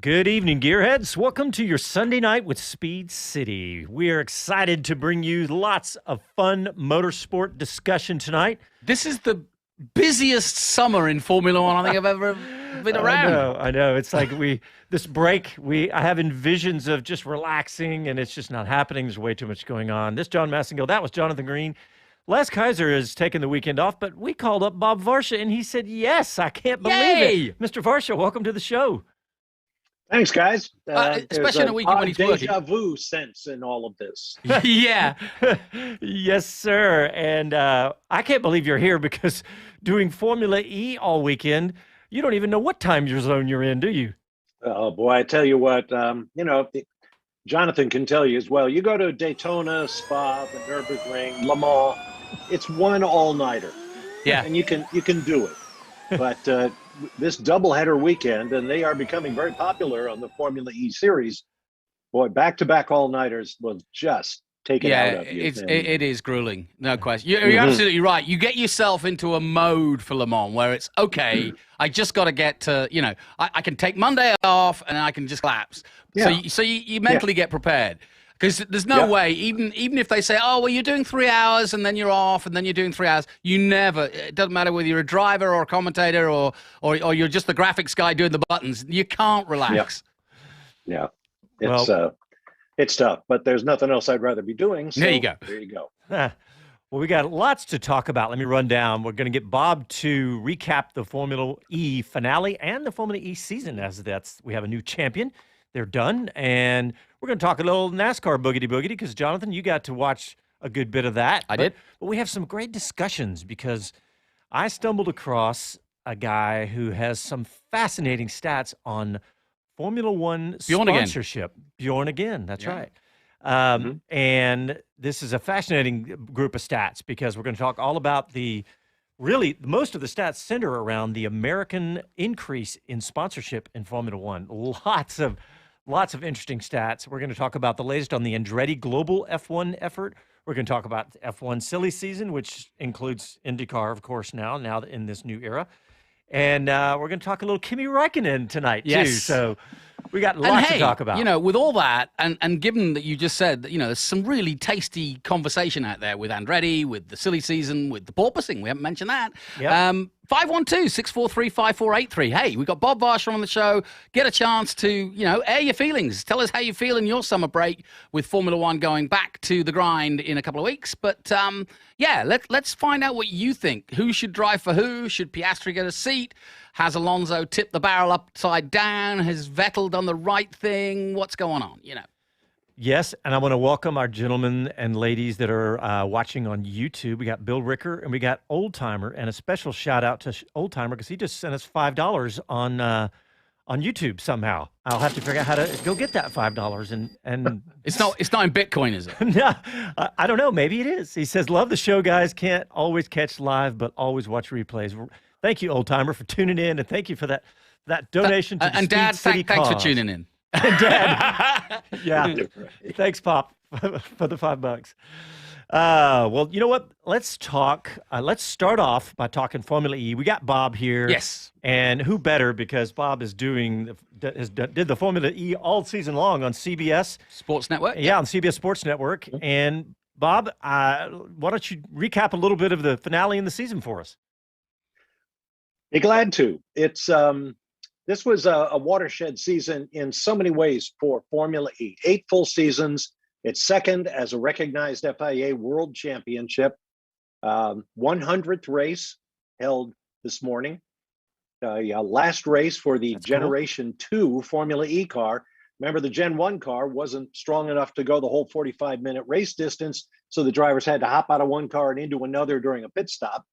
Good evening, Gearheads. Welcome to your Sunday night with Speed City. We are excited to bring you lots of fun motorsport discussion tonight. This is the busiest summer in Formula One I think I've ever been around. I know. It's like this break, I have visions of just relaxing, and it's just not happening. There's way too much going on. This John Massengill, that was Jonathan Green. Les Kaiser is taking the weekend off, but we called up Bob Varsha, and he said, yes, I can't believe it. Mr. Varsha, welcome to the show. Thanks, guys. Especially in a weekend when he's working. Deja vu sense in all of this. Yeah. Yes, sir. And I can't believe you're here because doing Formula E all weekend, you don't even know what time zone you're in, do you? Oh, boy, I tell you what, Jonathan can tell you as well. You go to Daytona, Spa, the Nürburgring, Le Mans, it's one all-nighter. Yeah. And you can do it. But this doubleheader weekend, and they are becoming very popular on the Formula E series. Boy, back-to-back all-nighters will just take it out of you. It is grueling, no question. You're absolutely right. You get yourself into a mode for Le Mans where it's, okay, I just got to get to, I can take Monday off and I can just collapse. Yeah. So you mentally get prepared. Because there's no way, even if they say, oh, well, you're doing 3 hours and then you're off and then you're doing 3 hours, it doesn't matter whether you're a driver or a commentator or you're just the graphics guy doing the buttons, you can't relax. Yeah. It's tough, but there's nothing else I'd rather be doing. So there you go. Well, we got lots to talk about. Let me run down. We're going to get Bob to recap the Formula E finale and the Formula E season, as we have a new champion. They're done, and we're going to talk a little NASCAR boogity because, Jonathan, you got to watch a good bit of that. I did. But we have some great discussions because I stumbled across a guy who has some fascinating stats on Formula One sponsorship. Bjorn again, that's right. And this is a fascinating group of stats because we're going to talk all about most of the stats center around the American increase in sponsorship in Formula One. Lots of interesting stats. We're going to talk about the latest on the Andretti global F1 effort. We're going to talk about F1 silly season, which includes IndyCar, of course, now in this new era. And we're going to talk a little Kimi Räikkönen tonight, too. So we got lots to talk about. With all that, and given that you just said that, there's some really tasty conversation out there with Andretti, with the silly season, with the porpoising. We haven't mentioned that. Yep. 512-643-5483. Hey, we've got Bob Varsha on the show. Get a chance to, air your feelings. Tell us how you feel in your summer break with Formula One going back to the grind in a couple of weeks. But, let's find out what you think. Who should drive for who? Should Piastri get a seat? Has Alonso tipped the barrel upside down? Has Vettel done the right thing? What's going on, Yes, and I want to welcome our gentlemen and ladies that are watching on YouTube. We got Bill Ricker and we got Old Timer, and a special shout out to Old Timer because he just sent us $5 on YouTube somehow. I'll have to figure out how to go get that $5 and it's not in Bitcoin, is it? No, I don't know. Maybe it is. He says, "Love the show, guys. Can't always catch live, but always watch replays." Thank you, Old Timer, for tuning in, and thank you for that donation to the and Dad, Speed City thanks for cause. tuning in. Dad, yeah, thanks, Pop, for the $5. Well, you know what? Let's talk. Let's start off by talking Formula E. We got Bob here. Yes, and who better because Bob is did the Formula E all season long on CBS Sports Network. Yeah, on CBS Sports Network. And Bob, why don't you recap a little bit of the finale in the season for us? Be glad to. It's this was a watershed season in so many ways for Formula E. 8 full seasons. It's second as a recognized FIA World Championship. 100th race held this morning. Last race for the Generation 2 Formula E car. Remember, the Gen 1 car wasn't strong enough to go the whole 45-minute race distance, so the drivers had to hop out of one car and into another during a pit stop.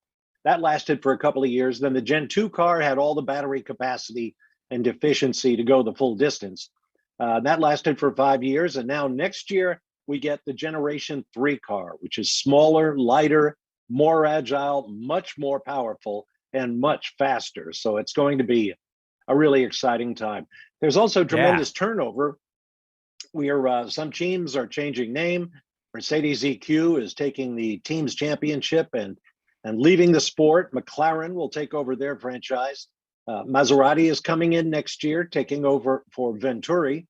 That lasted for a couple of years. Then the Gen 2 car had all the battery capacity and efficiency to go the full distance. That lasted for 5 years. And now next year, we get the Generation 3 car, which is smaller, lighter, more agile, much more powerful, and much faster. So it's going to be a really exciting time. There's also tremendous turnover. Some teams are changing name. Mercedes EQ is taking the team's championship and leaving the sport. McLaren will take over their franchise. Maserati is coming in next year, taking over for Venturi.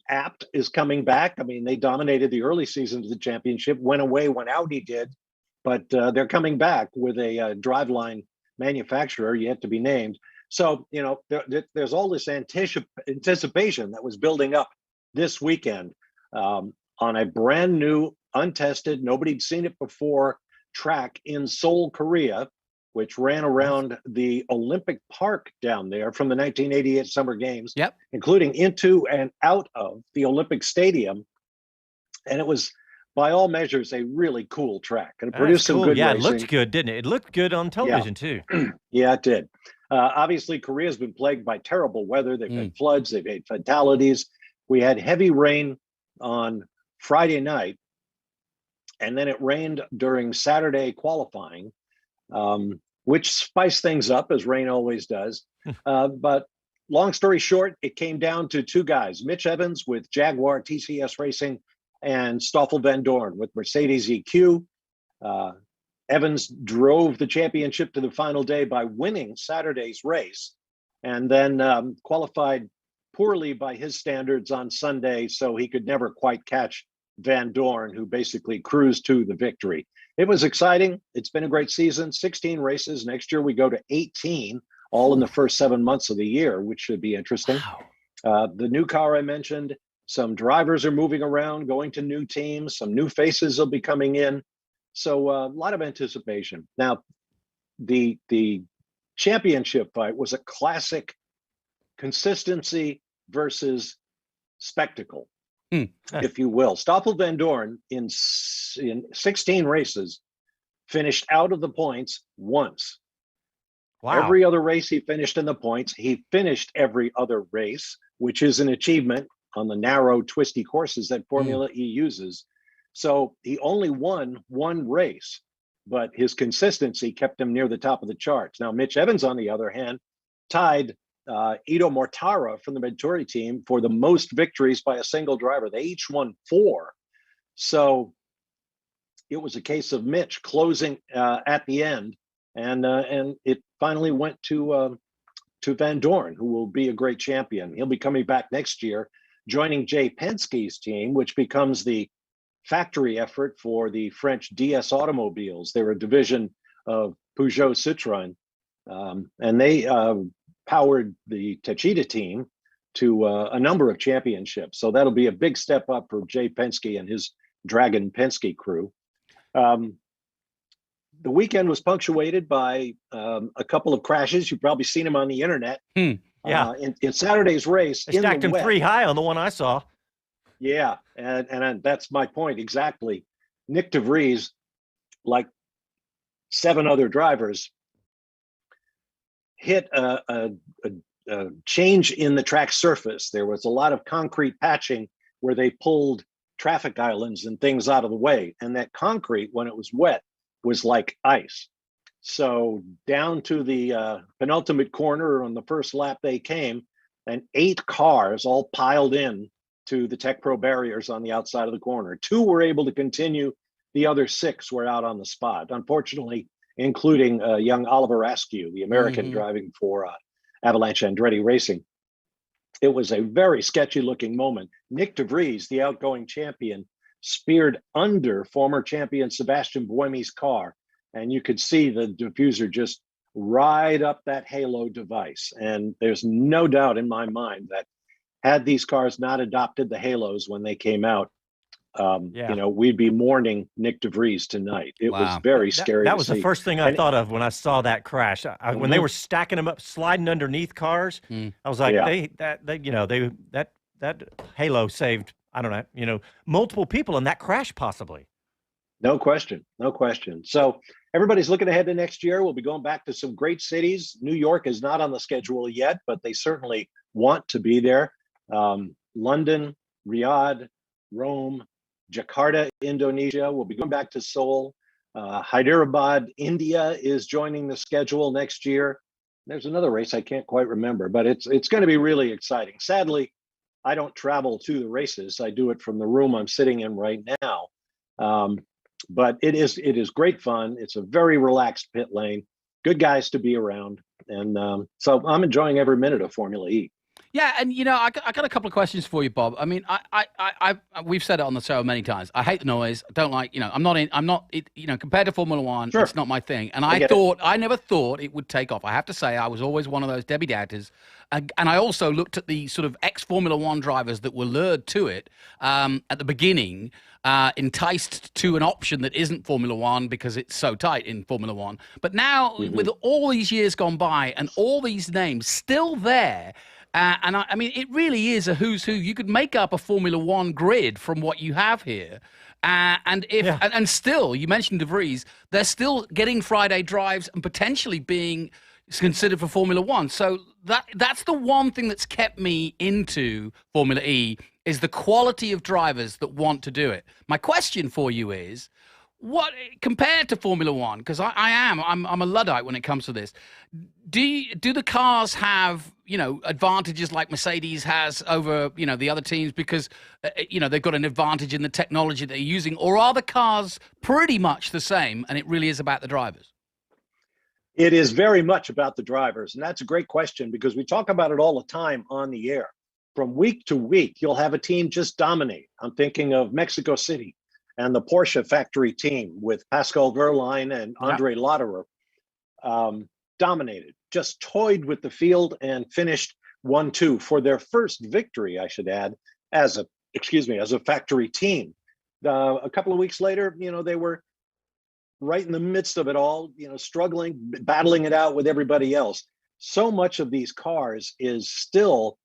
Apt is coming back. I mean, they dominated the early seasons of the championship, went away when Audi did, but they're coming back with a driveline manufacturer yet to be named. So, there's all this anticipation that was building up this weekend on a brand new, untested, nobody'd seen it before track in Seoul, Korea, which ran around the Olympic Park down there from the 1988 Summer Games, including into and out of the Olympic Stadium. And it was, by all measures, a really cool track. And it produced some good racing. It looked good, didn't it? It looked good on television, too. Yeah, it did. Obviously, Korea's been plagued by terrible weather. They've had floods. They've had fatalities. We had heavy rain on Friday night, and then it rained during Saturday qualifying, which spiced things up, as rain always does. But long story short, it came down to two guys, Mitch Evans with Jaguar TCS Racing and Stoffel Van Dorn with Mercedes EQ. Evans drove the championship to the final day by winning Saturday's race, and then qualified poorly by his standards on Sunday, so he could never quite catch Van Dorn, who basically cruised to the victory. It was exciting. It's been a great season, 16 races. Next year we go to 18, all in the first 7 months of the year, which should be interesting. Wow. The new car I mentioned, some drivers are moving around, going to new teams, some new faces will be coming in. So a lot of anticipation. Now, the championship fight was a classic consistency versus spectacle, if you will. Stoffel Van Dorn in 16 races finished out of the points once. Wow. Every other race he finished in the points. He finished every other race, which is an achievement on the narrow, twisty courses that Formula E uses. So he only won one race, but his consistency kept him near the top of the charts. Now, Mitch Evans, on the other hand, tied Ido Mortara from the Venturi team for the most victories by a single driver. They each won 4. So it was a case of Mitch closing at the end, and it finally went to Van Dorn, who will be a great champion. He'll be coming back next year, joining Jay Penske's team, which becomes the factory effort for the French DS automobiles. They're a division of Peugeot Citroën, and they powered the Techeetah team to a number of championships. So that'll be a big step up for Jay Penske and his Dragon Penske crew. The weekend was punctuated by a couple of crashes. You've probably seen them on the internet. Yeah. In Saturday's race, they stacked him 3 high on the one I saw. Yeah, and that's my point exactly. Nick de Vries, like 7 other drivers, hit a change in the track surface. There was a lot of concrete patching where they pulled traffic islands and things out of the way. And that concrete, when it was wet, was like ice. So down to the penultimate corner on the first lap they came, and 8 cars all piled in to the Tech Pro barriers on the outside of the corner. 2 were able to continue. The other 6 were out on the spot, unfortunately, including young Oliver Askew, the American driving for Avalanche Andretti Racing. It was a very sketchy looking moment. Nick de Vries, the outgoing champion, speared under former champion Sebastian Buemi's car, and you could see the diffuser just ride up that halo device. And there's no doubt in my mind that had these cars not adopted the halos when they came out, we'd be mourning Nick de Vries tonight. It was very scary. That was the first thing I thought of when I saw that crash. When they were stacking them up, sliding underneath cars, I was like, that halo saved, I don't know, multiple people in that crash possibly. No question. So everybody's looking ahead to next year. We'll be going back to some great cities. New York is not on the schedule yet, but they certainly want to be there. London, Riyadh, Rome, Jakarta, Indonesia. We'll be going back to Seoul. Hyderabad, India is joining the schedule next year. There's another race I can't quite remember, but it's going to be really exciting. Sadly, I don't travel to the races. I do it from the room I'm sitting in right now. But it is great fun. It's a very relaxed pit lane. Good guys to be around. And so I'm enjoying every minute of Formula E. Yeah, and I got a couple of questions for you, Bob. I mean, we've said it on the show many times. I hate the noise. I don't like, I'm not, compared to Formula One, Sure. It's not my thing. And I never thought it would take off. I have to say, I was always one of those Debbie Doubters. And I also looked at the sort of ex-Formula One drivers that were lured to it at the beginning, enticed to an option that isn't Formula One because it's so tight in Formula One. But now, with all these years gone by and all these names still there, and I mean, it really is a who's who. You could make up a Formula One grid from what you have here. And still, you mentioned De Vries, they're still getting Friday drives and potentially being considered for Formula One. So that's the one thing that's kept me into Formula E is the quality of drivers that want to do it. My question for you is, what compared to Formula One? Because I'm a Luddite when it comes to this. Do the cars have advantages like Mercedes has over the other teams because they've got an advantage in the technology they're using, or are the cars pretty much the same and it really is about the drivers? It is very much about the drivers, and that's a great question because we talk about it all the time on the air. From week to week, you'll have a team just dominate. I'm thinking of Mexico City and the Porsche factory team with Pascal Wehrlein and Andre Lauderer dominated, just toyed with the field and finished 1-2 for their first victory, I should add, as a factory team. A couple of weeks later, they were right in the midst of it all, struggling, battling it out with everybody else. So much of these cars is still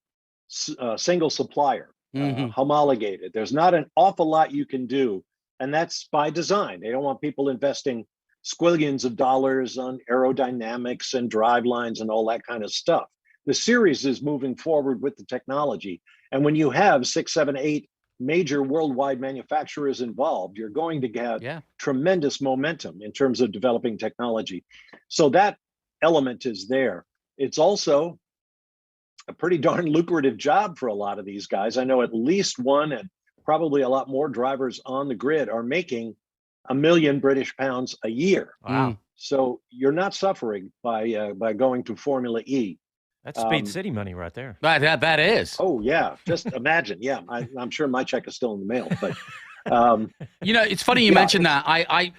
single supplier, homologated. There's not an awful lot you can do. And that's by design. They don't want people investing squillions of dollars on aerodynamics and drive lines and all that kind of stuff. The series is moving forward with the technology. And when you have 6, 7, 8 major worldwide manufacturers involved, you're going to get tremendous momentum in terms of developing technology. So that element is there. It's also a pretty darn lucrative job for a lot of these guys. I know at least one and probably a lot more drivers on the grid are making £1 million British pounds a year. Wow. So you're not suffering by going to Formula E. That's Speed City money right there. That is. Oh, yeah. Just imagine. Yeah, I'm sure my check is still in the mail. But it's funny you mentioned that. I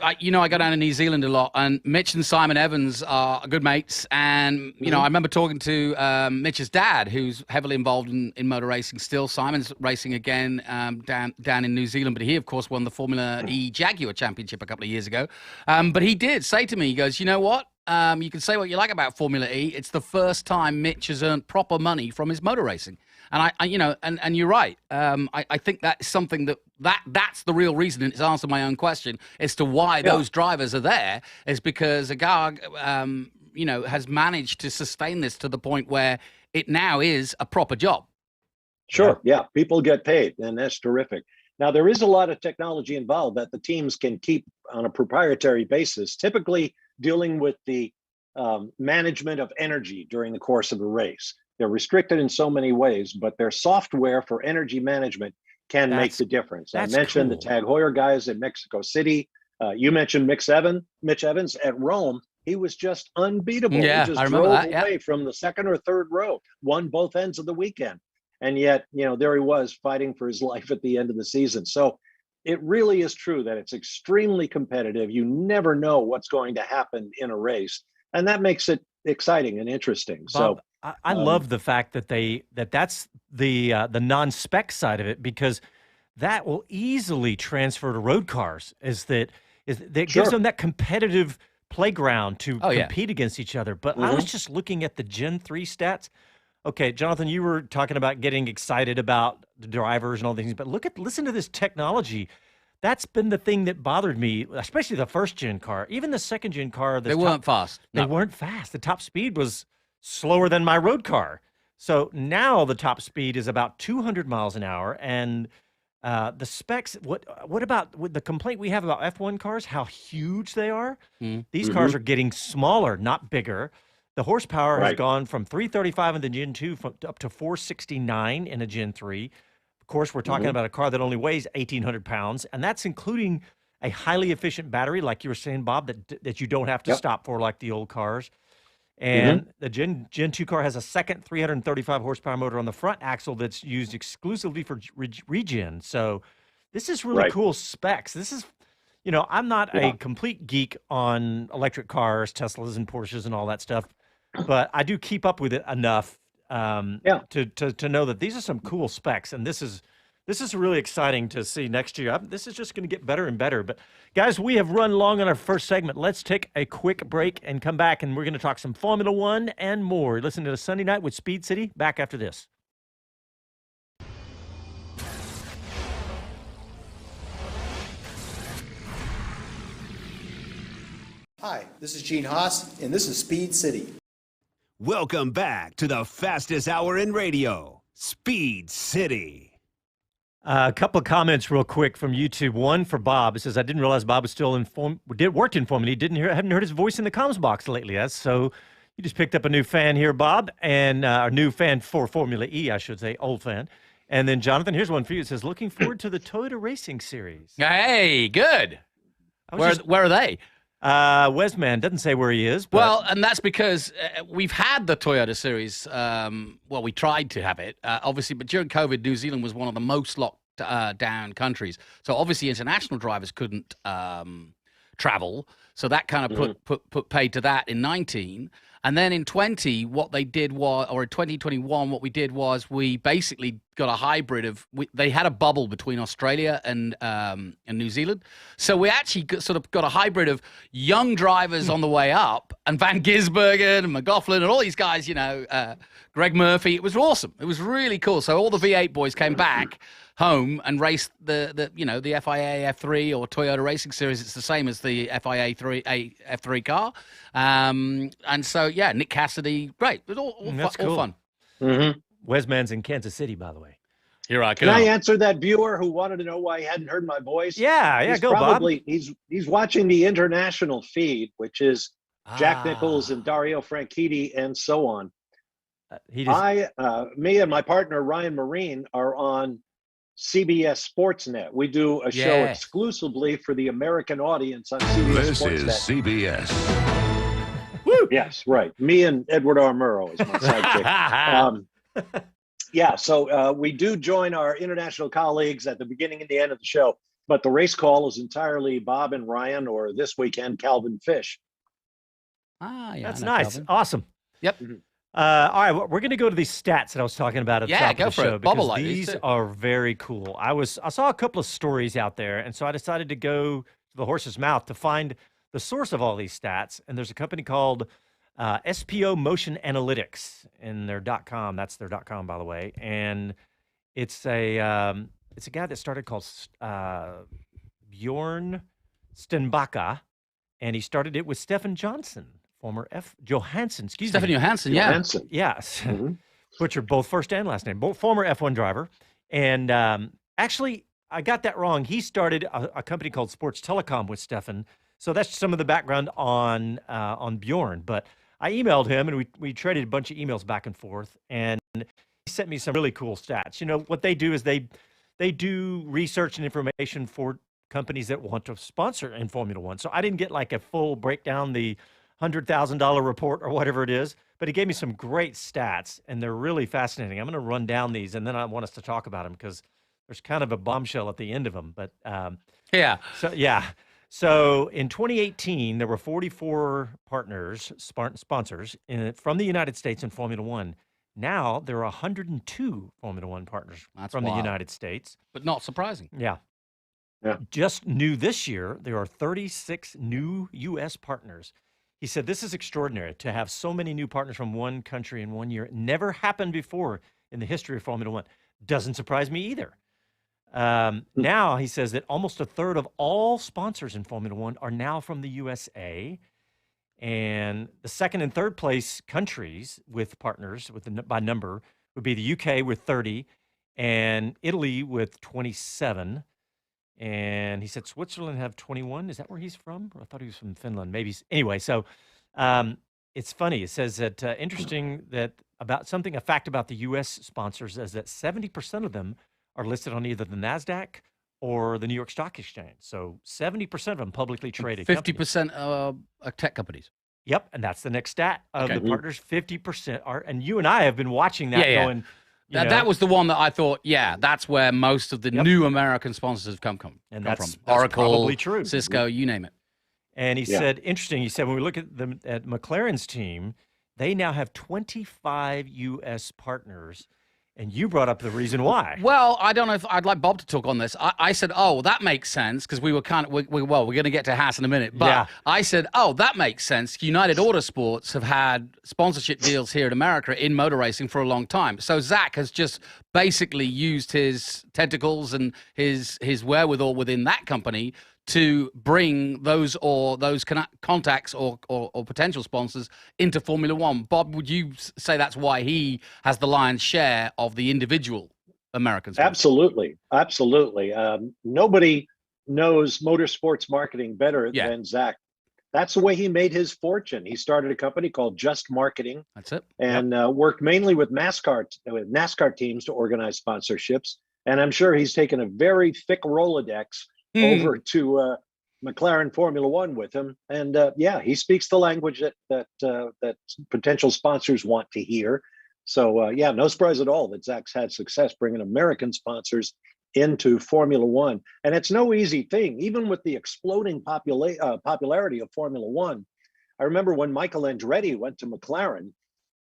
go down to New Zealand a lot, and Mitch and Simon Evans are good mates. And I remember talking to Mitch's dad, who's heavily involved in motor racing still. Simon's racing again down in New Zealand, but he of course won the Formula E Jaguar Championship a couple of years ago. But he did say to me, he goes, you know what? You can say what you like about Formula E. It's the first time Mitch has earned proper money from his motor racing. And and you're right. I think that's something that's the real reason, and it's answered my own question as to why those drivers are there, is because Agag, has managed to sustain this to the point where it now is a proper job. Sure. Yeah. People get paid, and that's terrific. Now, there is a lot of technology involved that the teams can keep on a proprietary basis, typically dealing with the management of energy during the course of a race. They're restricted in so many ways, but their software for energy management can make the difference. I mentioned the Tag Heuer guys in Mexico City. You mentioned Mitch Evans at Rome. He was just unbeatable. Yeah, he just I remember drove that. away from the second or third row, won both ends of the weekend. And yet, there he was fighting for his life at the end of the season. So it really is true that it's extremely competitive. You never know what's going to happen in a race. And that makes it exciting and interesting. Bob, so I love the fact that that's the non-spec side of it, because that will easily transfer to road cars. That gives them that competitive playground to compete against each other. But I was just looking at the Gen 3 stats. Okay, Jonathan, you were talking about getting excited about the drivers and all these things, but listen to this technology. That's been the thing that bothered me, especially the first-gen car. Even the second-gen car. They weren't fast. They weren't fast. The top speed was slower than my road car. So now the top speed is about 200 miles an hour, and the specs, what about with the complaint we have about F1 cars, how huge they are? These cars are getting smaller, not bigger. The horsepower has gone from 335 in the Gen 2 up to 469 in a Gen 3. Of course, we're talking about a car that only weighs 1,800 pounds, and that's including a highly efficient battery, like you were saying, Bob, that you don't have to stop for like the old cars. And the Gen 2 car has a second 335 horsepower motor on the front axle that's used exclusively for regen. So this is really cool specs. This is, you know, I'm not a complete geek on electric cars, Teslas and Porsches and all that stuff, but I do keep up with it enough to know that these are some cool specs. And this is really exciting to see next year. This is just going to get better and better. But guys, we have run long on our first segment. Let's take a quick break and come back, and we're going to talk some Formula One and more. Listen to the Sunday Night with Speed City. Back after this. Hi, this is Gene Haas, and this is Speed City. Welcome back to the fastest hour in radio, Speed City. A couple of comments real quick from YouTube. One for Bob. It says, I didn't realize Bob was still worked in Formula E. Hadn't heard his voice in the comms box lately. So you just picked up a new fan here, Bob, and a new fan for Formula E, I should say, old fan. And then, Jonathan, here's one for you. It says, looking forward to the Toyota Racing Series. Hey, good. Where are they? Wesman doesn't say where he is. But... Well, and that's because we've had the Toyota Series. Well, we tried to have it, obviously, but during COVID, New Zealand was one of the most locked down countries. So obviously, international drivers couldn't travel. So that kind of put paid to that in 19. And then in 20, what they did was, or in 2021, what we did was we basically got a hybrid of, they had a bubble between Australia and New Zealand. So we actually sort of got a hybrid of young drivers on the way up, and Van Gisbergen and McLaughlin and all these guys, you know, Greg Murphy. It was awesome. It was really cool. So all the V8 boys came back home and raced the FIA F3 or Toyota Racing Series. It's the same as the FIA F3 car. And so, yeah, Nick Cassidy, great. It was all fun. Wesman's in Kansas City, by the way. Here I come. Can I answer that viewer who wanted to know why he hadn't heard my voice? Yeah, go, Bob. He's watching the international feed, which is Jack Nichols and Dario Franchitti and so on. Me and my partner, Ryan Marine, are on CBS Sportsnet. We do a show exclusively for the American audience on CBS Sportsnet. This is CBS. Woo! Yes, right. Me and Edward R. Murrow is my sidekick. So we do join our international colleagues at the beginning and the end of the show, but the race call is entirely Bob and Ryan, or this weekend, Calvin Fish. That's nice. Calvin. Awesome. Yep. All right, we're going to go to these stats that I was talking about at the top of the show, because these are very cool. I saw a couple of stories out there, and so I decided to go to the horse's mouth to find the source of all these stats. And there's a company called SPO Motion Analytics in their .com. That's their .com, by the way. And it's a guy that started called Bjorn Stenbacka, and he started it with Stefan Johansson. Johansson, excuse me. Stefan Johansson, yeah. Johansson. Yes. Butchered both first and last name. Both former F1 driver. And actually, I got that wrong. He started a company called Sports Telecom with Stefan. So that's some of the background on Bjorn. But I emailed him, and we traded a bunch of emails back and forth. And he sent me some really cool stats. You know, what they do is they do research and information for companies that want to sponsor in Formula One. So I didn't get like a full breakdown, the $100,000 report or whatever it is, but he gave me some great stats, and they're really fascinating. I'm going to run down these, and then I want us to talk about them because there's kind of a bombshell at the end of them. But So in 2018, there were 44 partners, sponsors from the United States in Formula One. Now there are 102 Formula One partners from the United States. But not surprising. Yeah. Just new this year, there are 36 new U.S. partners. He said, this is extraordinary to have so many new partners from one country in 1 year. It never happened before in the history of Formula One. Doesn't surprise me either. Now, he says that almost a third of all sponsors in Formula One are now from the USA. And the second and third place countries with partners by number would be the UK with 30 and Italy with 27. And he said Switzerland have 21. Is that where he's from? I thought he was from Finland. Maybe. Anyway, so it's funny. It says that interesting that a fact about the U.S. sponsors is that 70% of them are listed on either the NASDAQ or the New York Stock Exchange. So 70% of them publicly traded. 50% are tech companies. Yep, and that's the next stat of Okay. the partners. 50% are, and you and I have been watching that going. That was the one that I thought, that's where most of the new American sponsors have come from. That's Oracle, probably true. Cisco, you name it. And he said, interesting. He said, when we look at McLaren's team, they now have 25 U.S. partners. And you brought up the reason why. Well, I don't know if I'd like Bob to talk on this. I said, oh, that makes sense, because we were we're going to get to Haas in a minute. But I said, oh, that makes sense. United Autosports have had sponsorship deals here in America in motor racing for a long time. So Zach has just basically used his tentacles and his wherewithal within that company to bring those contacts or potential sponsors into Formula One. Bob, would you say that's why he has the lion's share of the individual American sponsors? Absolutely. Nobody knows motorsports marketing better than Zach. That's the way he made his fortune. He started a company called Just Marketing. That's it. And worked mainly with NASCAR teams to organize sponsorships. And I'm sure he's taken a very thick Rolodex over to McLaren Formula One with him, and he speaks the language that potential sponsors want to hear. So no surprise at all that Zach's had success bringing American sponsors into Formula One, and it's no easy thing. Even with the exploding popularity of Formula One, I remember when Michael Andretti went to McLaren.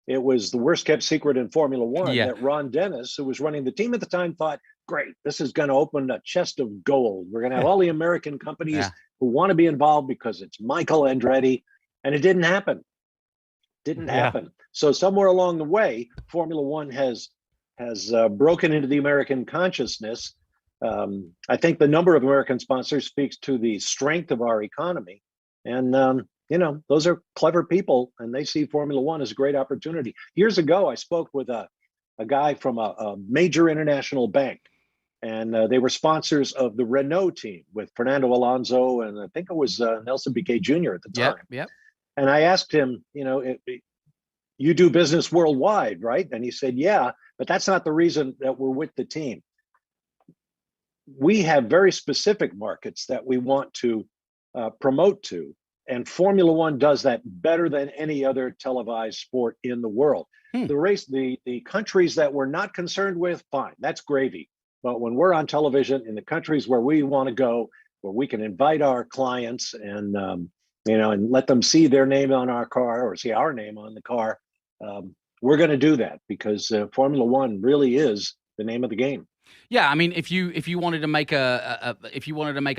It was the worst kept secret in Formula One that Ron Dennis, who was running the team at the time, thought, great, this is going to open a chest of gold. We're going to have all the American companies who want to be involved because it's Michael Andretti. And it didn't happen. Didn't happen. So somewhere along the way, Formula One has broken into the American consciousness. I think the number of American sponsors speaks to the strength of our economy. And those are clever people, and they see Formula One as a great opportunity. Years ago, I spoke with a guy from a major international bank, and they were sponsors of the Renault team with Fernando Alonso, and I think it was Nelson Piquet Jr. at the time. Yep. And I asked him, you do business worldwide, right? And he said, yeah, but that's not the reason that we're with the team. We have very specific markets that we want to promote to. And Formula One does that better than any other televised sport in the world. The countries that we're not concerned with, fine, that's gravy. But when we're on television in the countries where we want to go, where we can invite our clients and and let them see their name on our car or see our name on the car, we're going to do that because Formula One really is the name of the game. Yeah, I mean, if you wanted to make a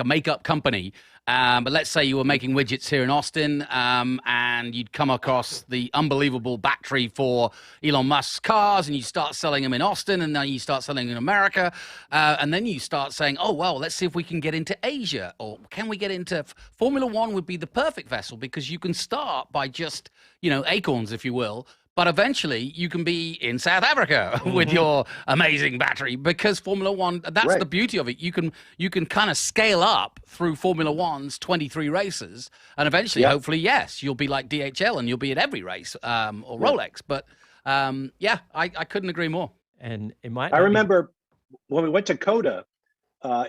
makeup company, but let's say you were making widgets here in Austin, and you'd come across the unbelievable battery for Elon Musk's cars, and you start selling them in Austin, and then you start selling in America, and then you start saying, oh well, let's see if we can get into Asia, or can we get into Formula One? Would be the perfect vessel because you can start by just acorns, if you will. But eventually, you can be in South Africa with your amazing battery because Formula One. That's the beauty of it. You can kind of scale up through Formula One's 23 races, and eventually, hopefully, yes, you'll be like DHL and you'll be at every race or Rolex. But I couldn't agree more. And it might. I remember when we went to COTA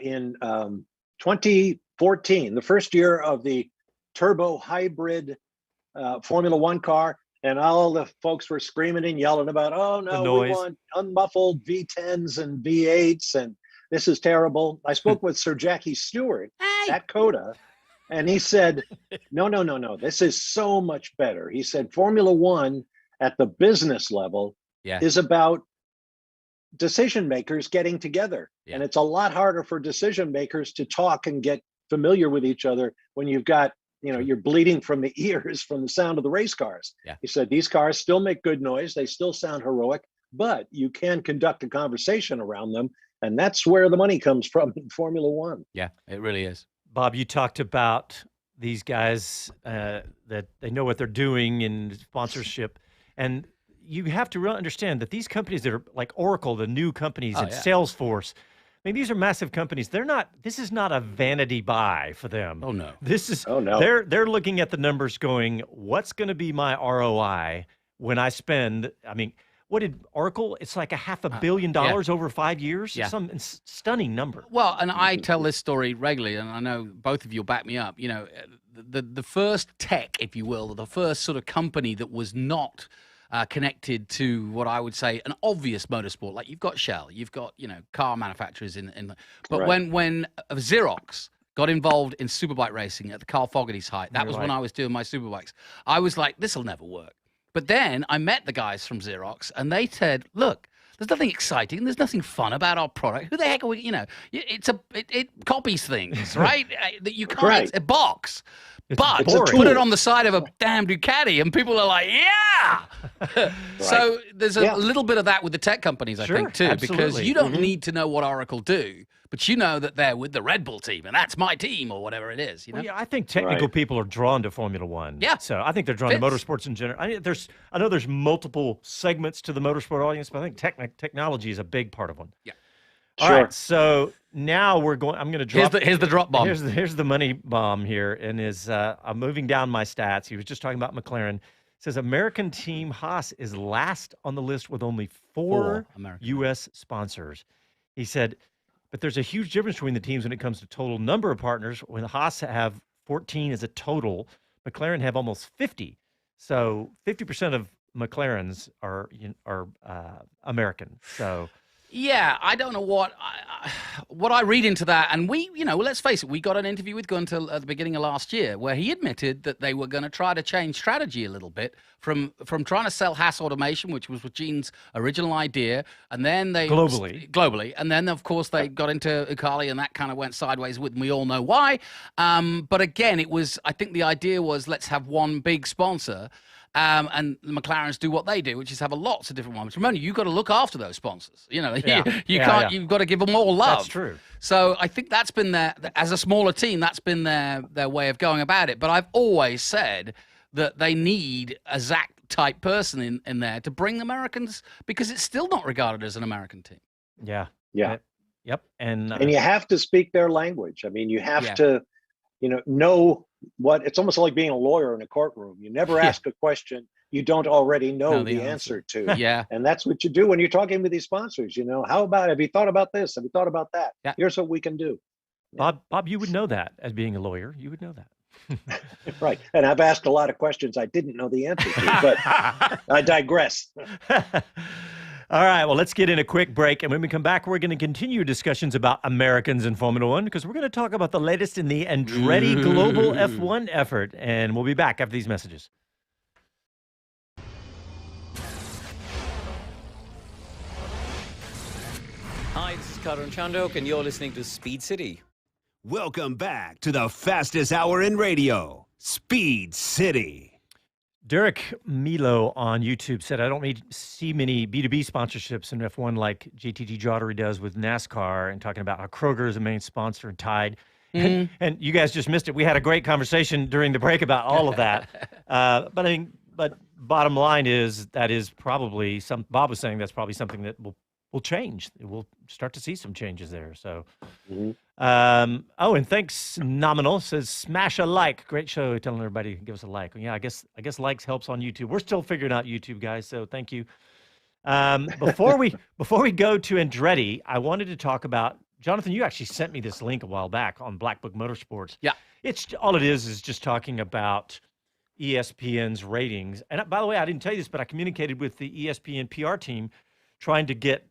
in 2014, the first year of the turbo hybrid Formula One car. And all the folks were screaming and yelling about, oh, no, we want unmuffled V10s and V8s, and this is terrible. I spoke with Sir Jackie Stewart at COTA, and he said, no, this is so much better. He said Formula One at the business level is about decision makers getting together. Yeah. And it's a lot harder for decision makers to talk and get familiar with each other when you've got you're bleeding from the ears from the sound of the race cars. Yeah. He said, these cars still make good noise. They still sound heroic, but you can conduct a conversation around them. And that's where the money comes from in Formula One. Yeah, it really is. Bob, you talked about these guys that they know what they're doing in sponsorship. And you have to really understand that these companies that are like Oracle, the new companies, and Salesforce, I mean, these are massive companies. This is not a vanity buy for them. Oh, no. They're looking at the numbers going, what's going to be my ROI when I spend, I mean, what did Oracle, it's like $500 million over 5 years? Yeah. Some stunning number. Well, and I tell this story regularly, and I know both of you will back me up. the first tech, if you will, the first sort of company that was not connected to what I would say an obvious motorsport. Like you've got Shell, you've got car manufacturers but Right. when Xerox got involved in superbike racing at the Carl Fogarty's height, that was when I was doing my superbikes. I was like, this will never work. But then I met the guys from Xerox, and they said, look, there's nothing exciting. There's nothing fun about our product. Who the heck are we? It copies things, right? That you can't. Right. It's a box. But It's a put it tool. on the side of a damn Ducati, and people are like, yeah. So there's a little bit of that with the tech companies, I think, too, because absolutely. you don't need to know what Oracle do, but you know that they're with the Red Bull team, and that's my team or whatever it is. Well, yeah, I think technical people are drawn to Formula One. Yeah. So I think they're drawn to motorsports in general. I know there's multiple segments to the motorsport audience, but I think technology is a big part of one. Yeah. All Sure. right. So now I'm going to drop. Here's the drop bomb. Here's the money bomb here, and I'm moving down my stats. He was just talking about McLaren. It says American team Haas is last on the list with only four American. U.S. sponsors. He said, but there's a huge difference between the teams when it comes to total number of partners. When Haas have 14 as a total, McLaren have almost 50. So 50% of McLarens are American. So. Yeah, I don't know what I read into that. And let's face it, we got an interview with Gunter at the beginning of last year where he admitted that they were going to try to change strategy a little bit from trying to sell Haas Automation, which was Gene's original idea, and then they globally, and then of course they got into Ukali, and that kind of went sideways with, and we all know why. But again, I think the idea was let's have one big sponsor. And the McLarens do what they do, which is have lots of different ones. Remember, you've got to look after those sponsors. You can't. You've got to give them all love. That's true. So I think that's been as a smaller team, that's been their way of going about it. But I've always said that they need a Zach type person in there to bring Americans, because it's still not regarded as an American team. Yeah. Yep. And you have to speak their language. I mean, you have to, know what it's almost like being a lawyer in a courtroom. You never ask a question you don't already know the answer to. Yeah. And that's what you do when you're talking with these sponsors. Have you thought about this? Have you thought about that? Yeah. Here's what we can do. Bob, you would know that as being a lawyer. You would know that. Right. And I've asked a lot of questions I didn't know the answer to, but I digress. All right, well, let's get in a quick break. And when we come back, we're going to continue discussions about Americans in Formula One, because we're going to talk about the latest in the Andretti Global F1 effort. And we'll be back after these messages. Hi, this is Karan Chandok, and you're listening to Speed City. Welcome back to the fastest hour in radio, Speed City. Derek Milo on YouTube said, I don't see many B2B sponsorships in F1 like JTT Jottery does with NASCAR, and talking about how Kroger is the main sponsor and Tide. And you guys just missed it. We had a great conversation during the break about all of that. But bottom line is that is probably Bob was saying that's probably something that will change. We'll start to see some changes there. So, and thanks, Nominal says smash a like. Great show. Telling everybody to give us a like. Yeah, I guess likes helps on YouTube. We're still figuring out YouTube, guys. So thank you. Before we go to Andretti, I wanted to talk about, Jonathan, you actually sent me this link a while back on Black Book Motorsports. Yeah. It's all it is just talking about ESPN's ratings. And by the way, I didn't tell you this, but I communicated with the ESPN PR team trying to get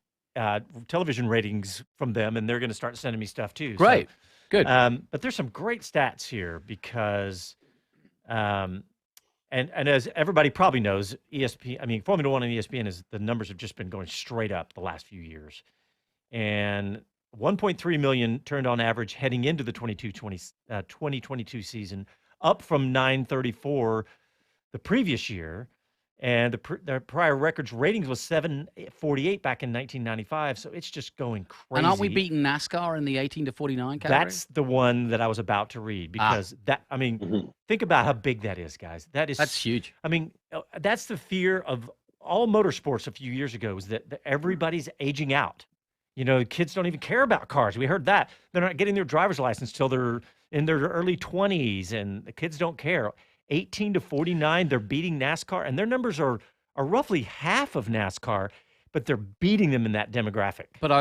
television ratings from them, and they're going to start sending me stuff too. Great. So, Good. But there's some great stats here because, and as everybody probably knows, Formula One and ESPN the numbers have just been going straight up the last few years. And 1.3 million turned on average heading into the 2022 season, up from 934 the previous year. And the prior records ratings was 748 back in 1995. So it's just going crazy. And aren't we beating NASCAR in the 18 to 49 category? That's the one that I was about to read, because think about how big that is, guys. That's huge. That's the fear of all motorsports a few years ago, is that everybody's aging out. Kids don't even care about cars. We heard that. They're not getting their driver's license till they're in their early 20s, and the kids don't care. 18 to 49, they're beating NASCAR, and their numbers are roughly half of NASCAR, but they're beating them in that demographic. But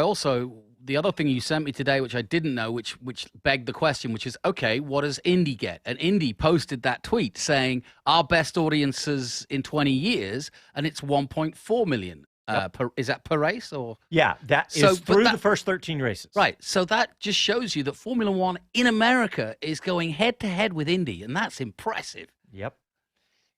the other thing you sent me today, which I didn't know, which begged the question, which is, okay, what does Indy get? And Indy posted that tweet saying our best audiences in 20 years, and it's 1.4 million. Is that per race or? Yeah, that is through the first 13 races. Right. So that just shows you that Formula One in America is going head to head with Indy, and that's impressive. Yep.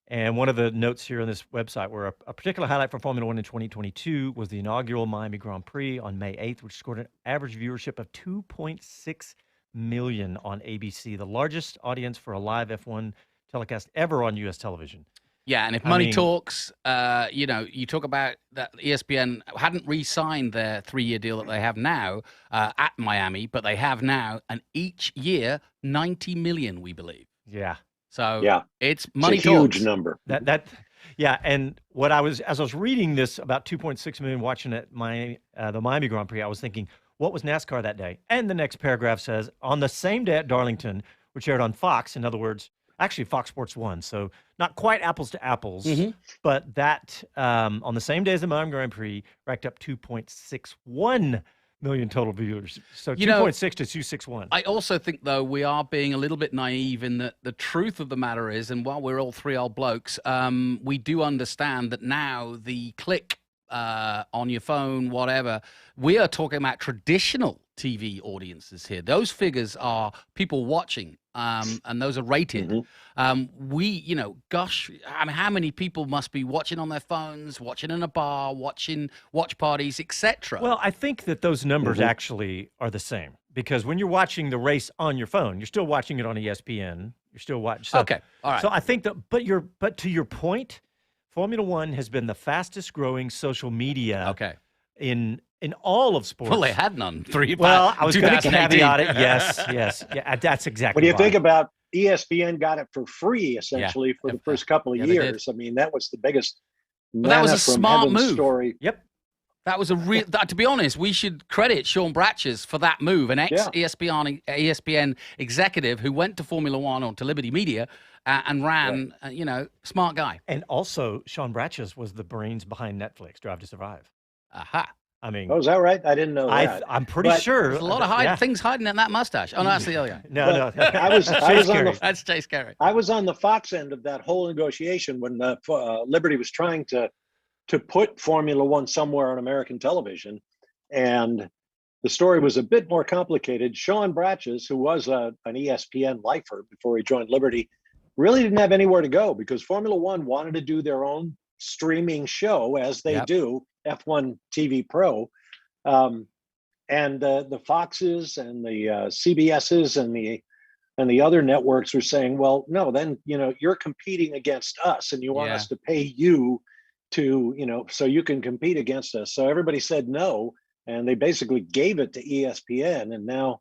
And one of the notes here on this website were a particular highlight for Formula One in 2022 was the inaugural Miami Grand Prix on May 8th, which scored an average viewership of 2.6 million on ABC, the largest audience for a live F1 telecast ever on U.S. television. Yeah, and if money talks, you talk about that ESPN hadn't re-signed their 3-year deal that they have now at Miami, but they have now, and each year, 90 million, we believe. Yeah. So it's money talks. It's a huge number. And what as I was reading this about 2.6 million watching at the Miami Grand Prix, I was thinking, what was NASCAR that day? And the next paragraph says, on the same day at Darlington, which aired on Fox, in other words, actually Fox Sports 1, so not quite apples to apples, but that on the same day as the Miami Grand Prix racked up 2.61 million total viewers. So 2.6 to 261. I also think, though, we are being a little bit naive in that the truth of the matter is, and while we're all three old blokes, we do understand that now the click on your phone, whatever, we are talking about traditional TV audiences here. Those figures are people watching, and those are rated. Gosh, I mean, how many people must be watching on their phones, watching in a bar, watching watch parties, etc.? Well, I think that those numbers actually are the same, because when you're watching the race on your phone, you're still watching it on ESPN. You're still watching. So, okay, all right. So I think that, but to your point, Formula One has been the fastest growing social media in all of sports. Well, they had none. Well, I was going to caveat it. Yes. Yeah, that's exactly When you right. think about ESPN got it for free, essentially, for the first couple of years. I mean, that was the biggest that was a smart move. Story. Yep. That was a real. To be honest, we should credit Sean Bratches for that move, an ex-ESPN executive who went to Formula One or to Liberty Media and ran. Smart guy. And also, Sean Bratches was the brains behind Netflix, Drive to Survive. Aha. I mean, is that right? I didn't know that. I'm pretty sure. There's a lot of things hiding in that mustache. Oh, no, that's the other guy. No. I was on that's Chase Carey. I was on the Fox end of that whole negotiation when Liberty was trying to put Formula One somewhere on American television, and the story was a bit more complicated. Sean Bratches, who was an ESPN lifer before he joined Liberty, really didn't have anywhere to go because Formula One wanted to do their own streaming show, as they do, F1 TV Pro, and the Foxes and the CBSs and the other networks were saying, well, no, then you're competing against us, and you want us to pay you to so you can compete against us. So everybody said no, and they basically gave it to ESPN, and now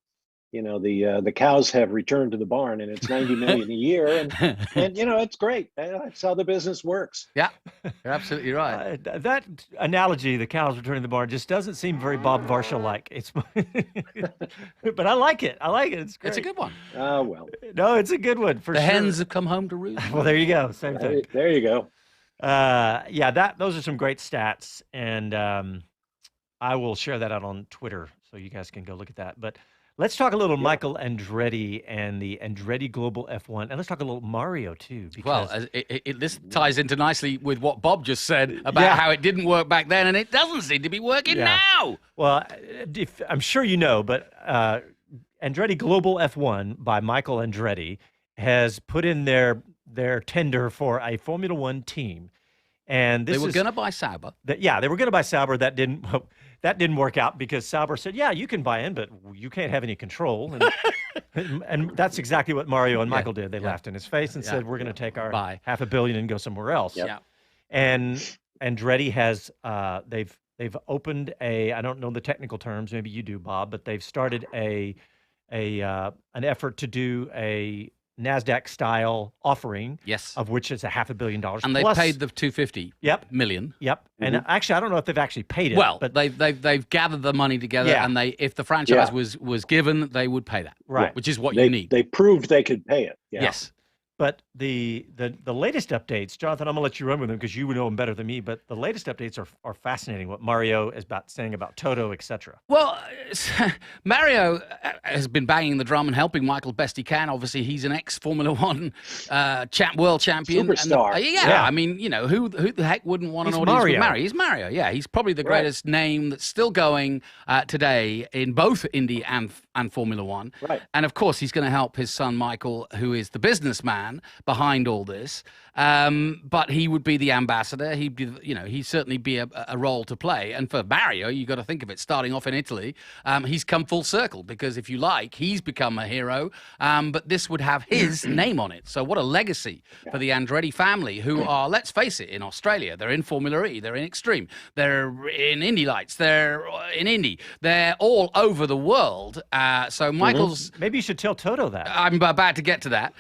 the cows have returned to the barn, and it's 90 million a year, and it's great. That's how the business works. Yeah, you're absolutely right. That analogy, the cows returning to the barn, just doesn't seem very Bob Varsha like. It's, but I like it. It's great. It's a good one. Oh well. No, it's a good one for the sure. hens have come home to roost. Well, there you go. Same thing. There you go. Those are some great stats, and I will share that out on Twitter so you guys can go look at that. But let's talk a little Michael Andretti and the Andretti Global F1, and let's talk a little Mario too. Because this ties into nicely with what Bob just said about how it didn't work back then, and it doesn't seem to be working now. Well, I'm sure you know, but Andretti Global F1 by Michael Andretti has put in their tender for a Formula One team, and they were going to buy Sauber. They were going to buy Sauber. That didn't work out because Sauber said, "Yeah, you can buy in, but you can't have any control." And that's exactly what Mario and Michael did. They laughed in his face and said, "We're going to take our $500 million and go somewhere else." Yeah. And Andretti has they've opened I don't know the technical terms. Maybe you do, Bob, but they've started an effort to do a NASDAQ style offering, of which is $500 million. And they paid the $250 million. Yep. Mm-hmm. And actually, I don't know if they've actually paid it. Well, but they've gathered the money together, and if the franchise was given, they would pay that. Right. Which is what you need. They proved they could pay it. Yeah. Yes. But the latest updates, Jonathan, I'm gonna let you run with them because you would know them better than me. But the latest updates are fascinating. What Mario is saying about Toto, etc. Well, Mario has been banging the drum and helping Michael best he can. Obviously, he's an ex-Formula One world champion. Superstar. Yeah, I mean, who the heck wouldn't want an audience with Mario? He's Mario. Yeah, he's probably the greatest name that's still going today in both Indy and Formula One. Right. And of course, he's going to help his son Michael, who is the businessman behind all this. But he would be the ambassador. He'd certainly be a role to play. And for Mario, you got to think of it. Starting off in Italy, he's come full circle because if you like, he's become a hero. But this would have his name on it. So what a legacy for the Andretti family, who are, let's face it, in Australia. They're in Formula E. They're in Extreme. They're in Indy Lights. They're in Indy. They're all over the world. So Michael's... Maybe you should tell Toto that. I'm about to get to that.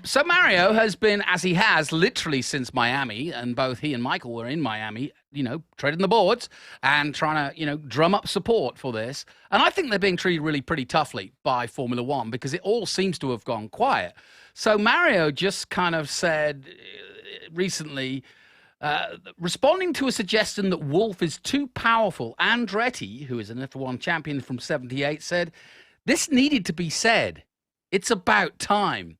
So Mario has been, as he has literally since Miami, and both he and Michael were in Miami, treading the boards and trying to, drum up support for this. And I think they're being treated really pretty toughly by Formula One because it all seems to have gone quiet. So Mario just kind of said recently, responding to a suggestion that Wolff is too powerful, Andretti, who is an F1 champion from '78, said, "This needed to be said. It's about time."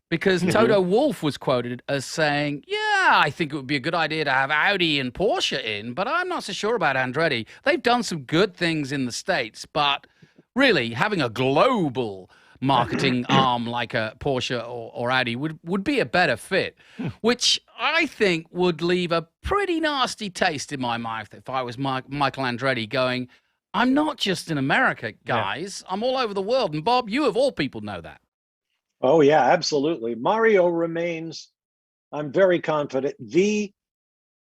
Because Toto Wolff was quoted as saying, "Yeah, I think it would be a good idea to have Audi and Porsche in, but I'm not so sure about Andretti. They've done some good things in the States, but really having a global marketing arm like a Porsche or Audi would be a better fit," which I think would leave a pretty nasty taste in my mouth if I was Michael Andretti going, "I'm not just in America, guys. I'm all over the world." And Bob, you of all people know that. Oh, yeah, absolutely. Mario remains, I'm very confident, the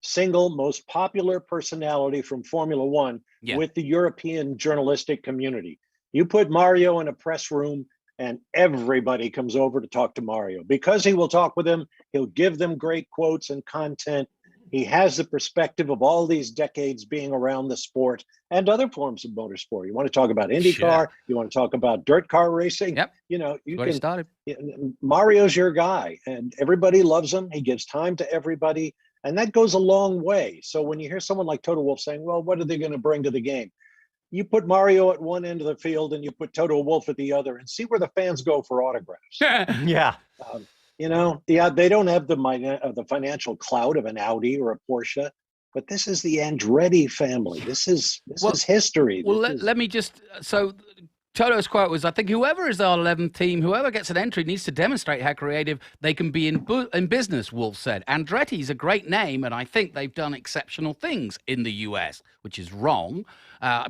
single most popular personality from Formula One with the European journalistic community. You put Mario in a press room and everybody comes over to talk to Mario. Because he will talk with them, he'll give them great quotes and content. He has the perspective of all these decades being around the sport and other forms of motorsport. You want to talk about IndyCar, you want to talk about dirt car racing. Yep. You can. Mario's your guy, and everybody loves him. He gives time to everybody, and that goes a long way. So when you hear someone like Toto Wolff saying, "Well, what are they going to bring to the game?" You put Mario at one end of the field, and you put Toto Wolff at the other, and see where the fans go for autographs. Yeah. They don't have the financial clout of an Audi or a Porsche, but this is the Andretti family. This is history. Well, let me just so. Toto's quote was, "I think whoever is our 11th team, whoever gets an entry needs to demonstrate how creative they can be in business," Wolff said. Andretti's a great name, and I think they've done exceptional things in the US, which is wrong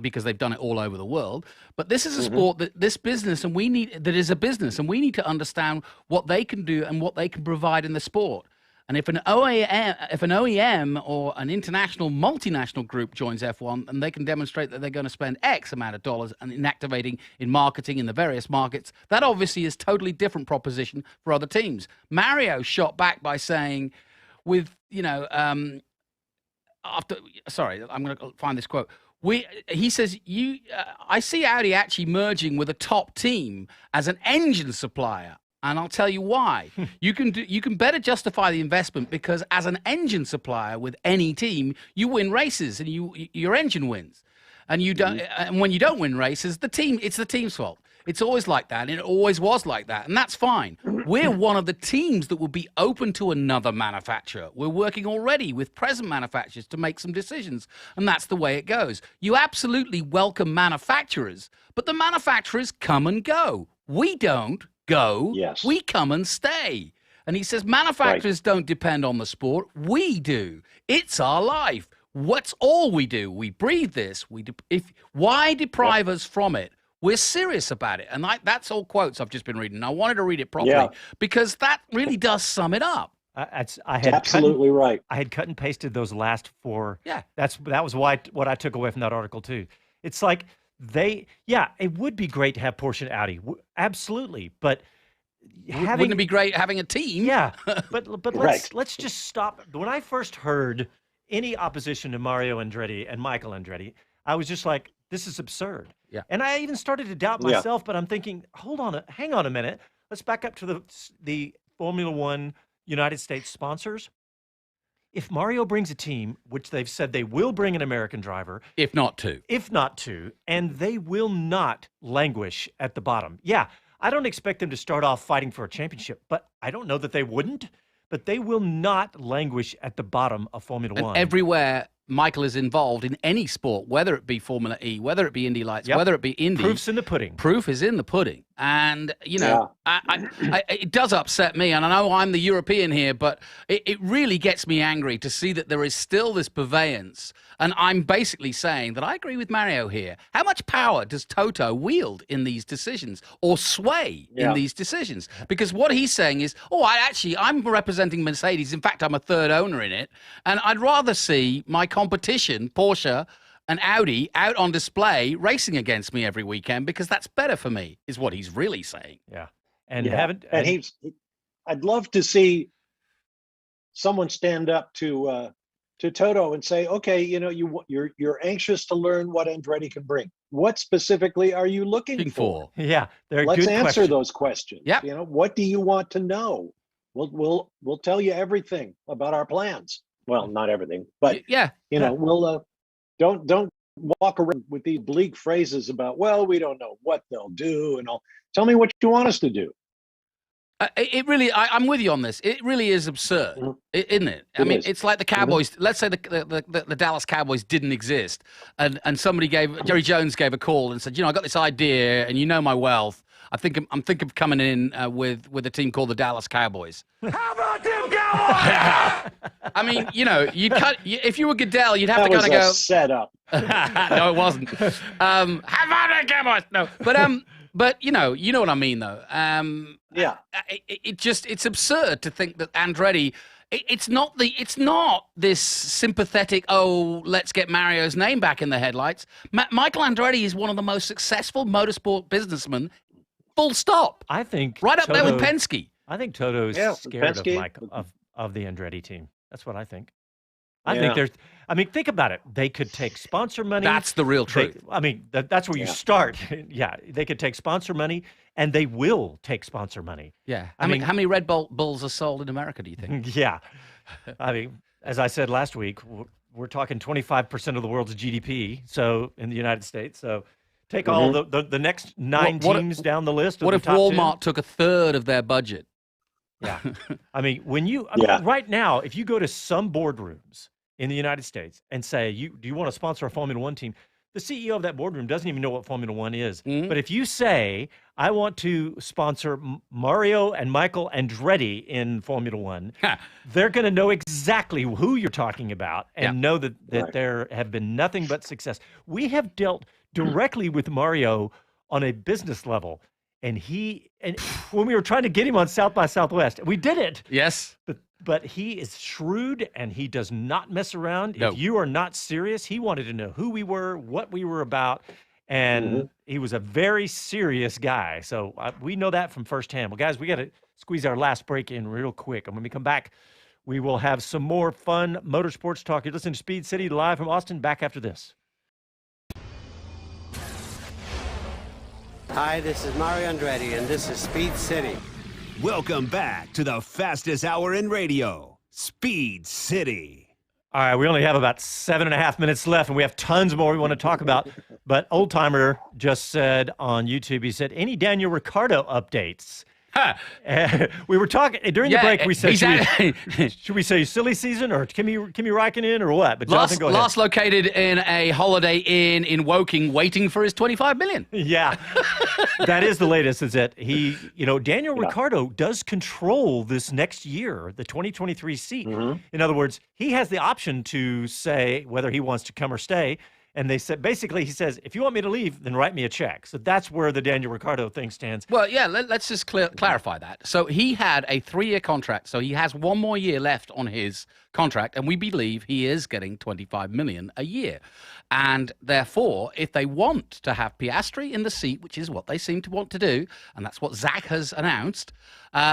because they've done it all over the world. But this is a sport that is a business, and we need to understand what they can do and what they can provide in the sport. And if an OEM or an international multinational group joins F1 and they can demonstrate that they're going to spend X amount of dollars in activating in marketing in the various markets, that obviously is totally different proposition for other teams. Mario shot back by saying, I'm going to find this quote. He says, I see Audi actually merging with a top team as an engine supplier. And I'll tell you why. You can better justify the investment because as an engine supplier with any team, you win races and your engine wins. And you don't. And when you don't win races, it's the team's fault. It's always like that, and it always was like that, and that's fine. We're one of the teams that will be open to another manufacturer. We're working already with present manufacturers to make some decisions, and that's the way it goes. You absolutely welcome manufacturers, but the manufacturers come and go. We don't go. Yes. We come and stay. And he says manufacturers don't depend on the sport. We do. It's our life. What's all we do? We breathe this. Why deprive us from it? We're serious about it. And that's all quotes I've just been reading. I wanted to read it properly because that really does sum it up. I had absolutely right. I had cut and pasted those last four. Yeah. That was what I took away from that article too. It's like it would be great to have Porsche and Audi. Absolutely. But wouldn't it be great having a team? Yeah. But let's just stop. When I first heard any opposition to Mario Andretti and Michael Andretti, I was just like, this is absurd. Yeah. And I even started to doubt myself, but I'm thinking, hang on a minute. Let's back up to the Formula One United States sponsors. If Mario brings a team, which they've said they will bring an American driver, if not two, and they will not languish at the bottom. Yeah, I don't expect them to start off fighting for a championship, but I don't know that they wouldn't. But they will not languish at the bottom of Formula One. Everywhere Michael is involved in any sport, whether it be Formula E, whether it be Indy Lights, whether it be Indy. Proof's in the pudding. Proof is in the pudding. And, you know, it does upset me. And I know I'm the European here, but it really gets me angry to see that there is still this purveyance. And I'm basically saying that I agree with Mario here. How much power does Toto wield in these decisions or sway in these decisions? Because what he's saying is, I'm representing Mercedes. In fact, I'm a third owner in it. And I'd rather see my competition, Porsche and Audi, out on display racing against me every weekend because that's better for me, is what he's really saying. Yeah. I'd love to see someone stand up to Toto and say, okay, you know, you're anxious to learn what Andretti can bring. What specifically are you looking for? Yeah, let's answer those questions. Yeah. You know, what do you want to know? We'll tell you everything about our plans. Well, not everything, but you know, we'll don't walk around with these bleak phrases about, well, we don't know what they'll do and all. Tell me what you want us to do. It really, I'm with you on this. It really is absurd, isn't it? I mean, it's like the Cowboys. Let's say the Dallas Cowboys didn't exist, and Jerry Jones gave a call and said, you know, I got this idea, and you know my wealth. I'm thinking of coming in with a team called the Dallas Cowboys. How about them Cowboys? I mean, you know, if you were Goodell, you'd have to kind of go set up. No, it wasn't. How about them Cowboys? No, but you know what I mean, though. It's absurd to think that Andretti. It's not this sympathetic, oh, let's get Mario's name back in the headlights. Michael Andretti is one of the most successful motorsport businessmen. Full stop. I think right up there with Penske. I think Toto is scared of the Andretti team. That's what I think. I think think about it. They could take sponsor money. That's the real truth. That's where you start. Yeah, they could take sponsor money, and they will take sponsor money. Yeah. How many Red Bulls are sold in America, do you think? Yeah. I mean, as I said last week, we're talking 25% of the world's GDP, so in the United States. So take all the next 9 teams down the list. What if Walmart took a third of their budget? Yeah. Right now, if you go to some boardrooms in the United States and say, do you want to sponsor a Formula One team? The CEO of that boardroom doesn't even know what Formula One is. But if you say, I want to sponsor Mario and Michael Andretti in Formula One, they're going to know exactly who you're talking about and know that there have been nothing but success. We have dealt directly with Mario on a business level. And when we were trying to get him on South by Southwest, we did it. Yes. But he is shrewd and he does not mess around. No. If you are not serious, he wanted to know who we were, what we were about. And he was a very serious guy. So we know that from firsthand. Well, guys, we got to squeeze our last break in real quick. And when we come back, we will have some more fun motorsports talk. You're listening to Speed City live from Austin. Back after this. Hi, this is Mario Andretti, and this is Speed City. Welcome back to the fastest hour in radio, Speed City. All right, we only have about 7.5 minutes left, and we have tons more we want to talk about. But Old Timer just said on YouTube, he said, any Daniel Ricciardo updates? We were talking during the break. We said, should we say silly season or Kimi Räikkönen or what? But Jonathan, go ahead. Last located in a Holiday Inn in Woking, waiting for his $25 million. Yeah, that is the latest. Is that Daniel Ricciardo does control this next year, the 2023 seat. In other words, he has the option to say whether he wants to come or stay. And they said, basically, he says, if you want me to leave, then write me a check. So that's where the Daniel Ricciardo thing stands. Well, yeah, let's just clarify that. So he had a 3-year contract. So he has 1 more year left on his contract. And we believe he is getting $25 million a year. And therefore, if they want to have Piastri in the seat, which is what they seem to want to do, and that's what Zach has announced,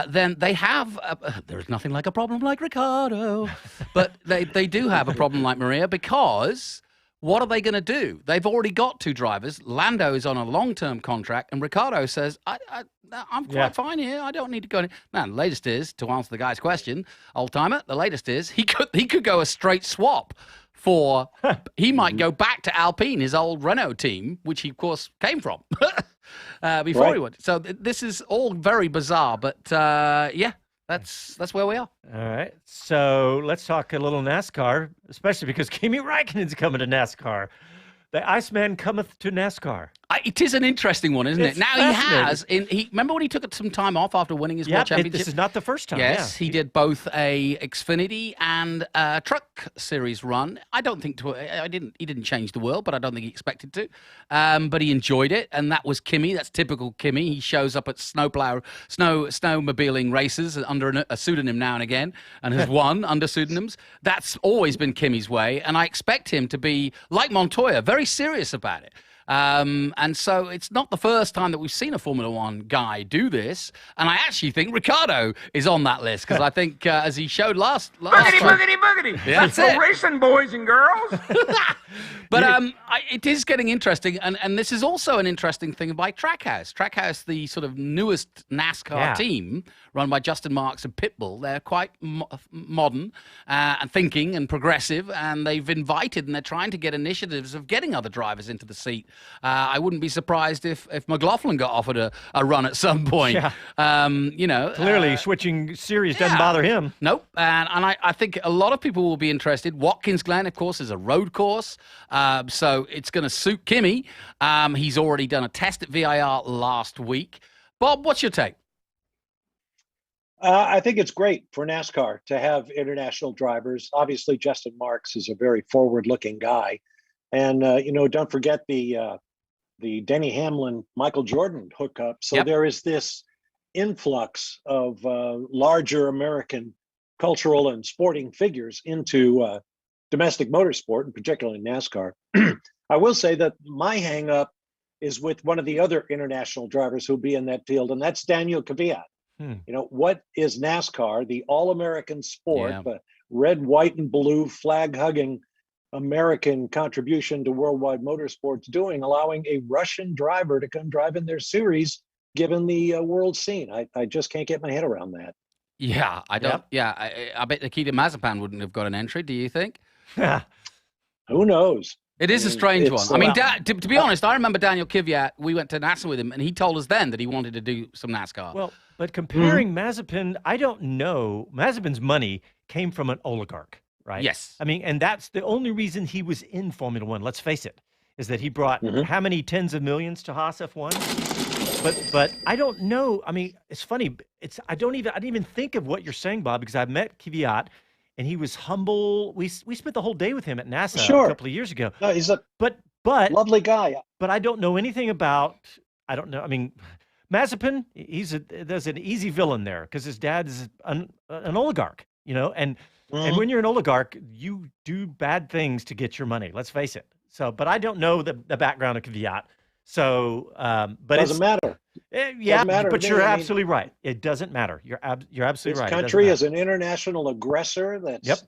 then they have, there's nothing like a problem like Ricciardo. But they do have a problem like Maria because What are they going to do? They've already got 2 drivers. Lando is on a long-term contract, and Ricciardo says, I'm quite fine here. I don't need to go in. Now, the latest is, to answer the guy's question, old-timer, the latest is he could go a straight swap for, he might go back to Alpine, his old Renault team, which he, of course, came from before he went. So this is all very bizarre, but yeah. That's where we are. All right. So let's talk a little NASCAR, especially because Kimi Räikkönen's coming to NASCAR. The Iceman cometh to NASCAR. It is an interesting one, isn't it? Now he has. Remember when he took some time off after winning his World Championship? This is not the first time. Yes, he did both a Xfinity and a Truck Series run. I don't think he didn't change the world, but I don't think he expected to. But he enjoyed it, and that was Kimi. That's typical Kimi. He shows up at snowmobiling races under a pseudonym now and again, and has won under pseudonyms. That's always been Kimi's way, and I expect him to be like Montoya, very serious about it. And so it's not the first time that we've seen a Formula One guy do this. And I actually think Ricciardo is on that list because I think, as he showed last Boogity, time, boogity, boogity. Yeah, Let's go racing, boys and girls. But it is getting interesting. And this is also an interesting thing by Trackhouse. Trackhouse, the sort of newest NASCAR team run by Justin Marks and Pitbull, they're quite modern and thinking and progressive. And they've invited and they're trying to get initiatives of getting other drivers into the seat. I wouldn't be surprised if McLaughlin got offered a run at some point. Yeah. Clearly, switching series doesn't bother him. Nope. And I think a lot of people will be interested. Watkins Glen, of course, is a road course. So it's going to suit Kimi. He's already done a test at VIR last week. Bob, what's your take? I think it's great for NASCAR to have international drivers. Obviously, Justin Marks is a very forward-looking guy. And, don't forget the Denny Hamlin, Michael Jordan hookup. So there is this influx of larger American cultural and sporting figures into domestic motorsport, and particularly NASCAR. I will say that my hang up is with one of the other international drivers who'll be in that field, and that's Daniel Kvyat. What is NASCAR, the all-American sport, the red, white, and blue flag-hugging American contribution to worldwide motorsports doing, allowing a Russian driver to come drive in their series, given the world scene? I just can't get my head around that. Yeah, I don't. Yeah, I bet Nikita Mazepin wouldn't have got an entry. Do you think? Who knows? It is a strange one. I mean, to be honest, I remember Daniel Kvyat. We went to NASA with him, and he told us then that he wanted to do some NASCAR. Well, but comparing Mazepin, I don't know. Mazepin's money came from an oligarch. Right? Yes. I mean, and that's the only reason he was in Formula One, let's face it, is that he brought how many tens of millions to Haas F1? But I don't know. I mean, it's funny. I didn't even think of what you're saying, Bob, because I met Kvyat and he was humble. We spent the whole day with him at NASA a couple of years ago. No, he's a but lovely guy. But I don't know anything about, I don't know. I mean, Mazepin, there's an easy villain there because his dad is an oligarch, and when you're an oligarch, you do bad things to get your money. Let's face it. So, but I don't know the background of Kvyat. So, but doesn't matter. Doesn't matter. But you're absolutely right. It doesn't matter. You're absolutely right. This country is an international aggressor that's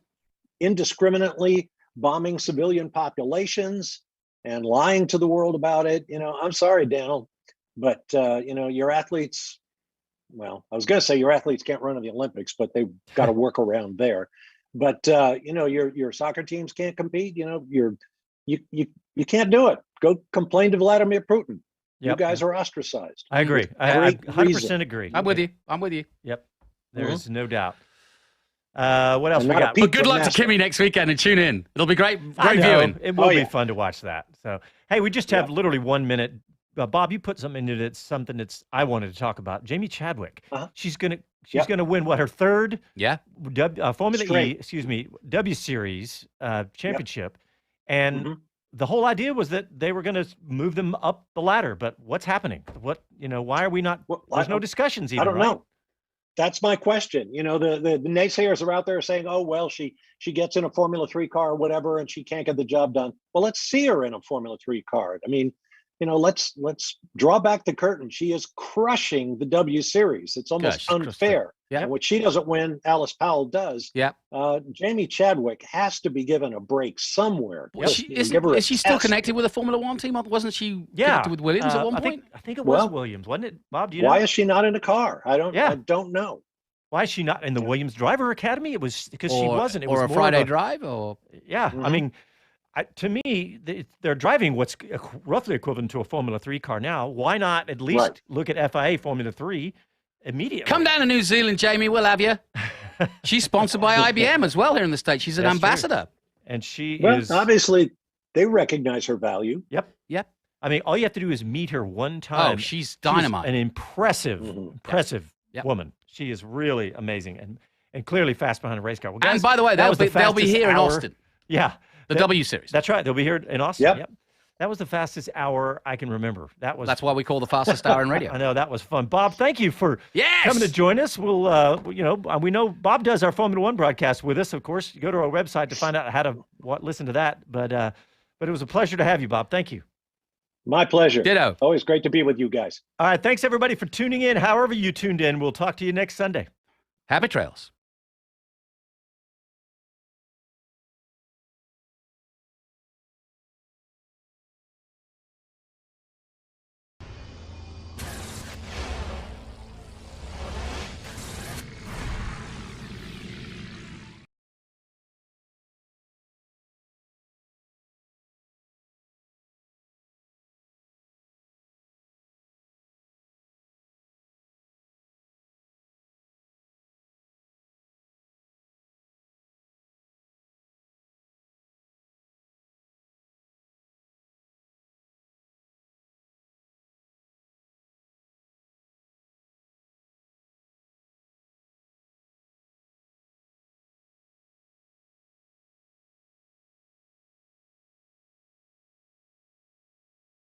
indiscriminately bombing civilian populations and lying to the world about it. I'm sorry, Daniel, but your athletes. Well, I was going to say your athletes can't run in the Olympics, but they've got to work around there. But your soccer teams can't compete. You can't do it. Go complain to Vladimir Putin. You guys are ostracized. I agree. I 100% agree. I'm with you. Yep. There's no doubt. What else we got? Well, good luck to Kimi next weekend and tune in. It'll be great viewing. It will be fun to watch that. So, hey, we just have literally 1 minute. Bob, you put something into it, something that's I wanted to talk about. Jamie Chadwick. She's gonna win her third Formula W Series championship, and the whole idea was that they were going to move them up the ladder. But what's happening? Why are we not? There's no discussions even. I don't know. That's my question. The naysayers are out there saying, "Oh well, she gets in a Formula 3 car or whatever, and she can't get the job done." Well, let's see her in a Formula 3 car. I mean. Let's draw back the curtain. She is crushing the W Series. It's almost unfair Yeah. And what she doesn't win, Alice Powell does. Yeah. Jamie Chadwick has to be given a break somewhere. Well, is she still connected with the Formula One team? Wasn't she connected with Williams at one point? I think it was Williams, wasn't it, Bob? Do you know? Why is she not in a car? I don't know. Why is she not in the Williams Driver Academy? It was because she wasn't. It was a more Friday drive, or I mean, to me, they're driving what's roughly equivalent to a Formula 3 car now. Why not at least look at FIA Formula 3 immediately? Come down to New Zealand, Jamie. We'll have you. She's sponsored by IBM as well here in the States. She's an ambassador. True. And she is... obviously, they recognize her value. Yep. I mean, all you have to do is meet her one time. Oh, she's dynamite. She's an impressive woman. She is really amazing and clearly fast behind a race car. Well, guys, and by the way, they'll be here in Austin. Yeah. The W Series. That's right. They'll be here in Austin. Yep. That was the fastest hour I can remember. That's why we call the fastest hour in radio. I know, that was fun. Bob, thank you for coming to join us. We'll, we know Bob does our Formula One broadcast with us. Of course, you go to our website to find out how to listen to that. But it was a pleasure to have you, Bob. Thank you. My pleasure. Ditto. Always great to be with you guys. All right. Thanks, everybody, for tuning in. However you tuned in, we'll talk to you next Sunday. Happy trails.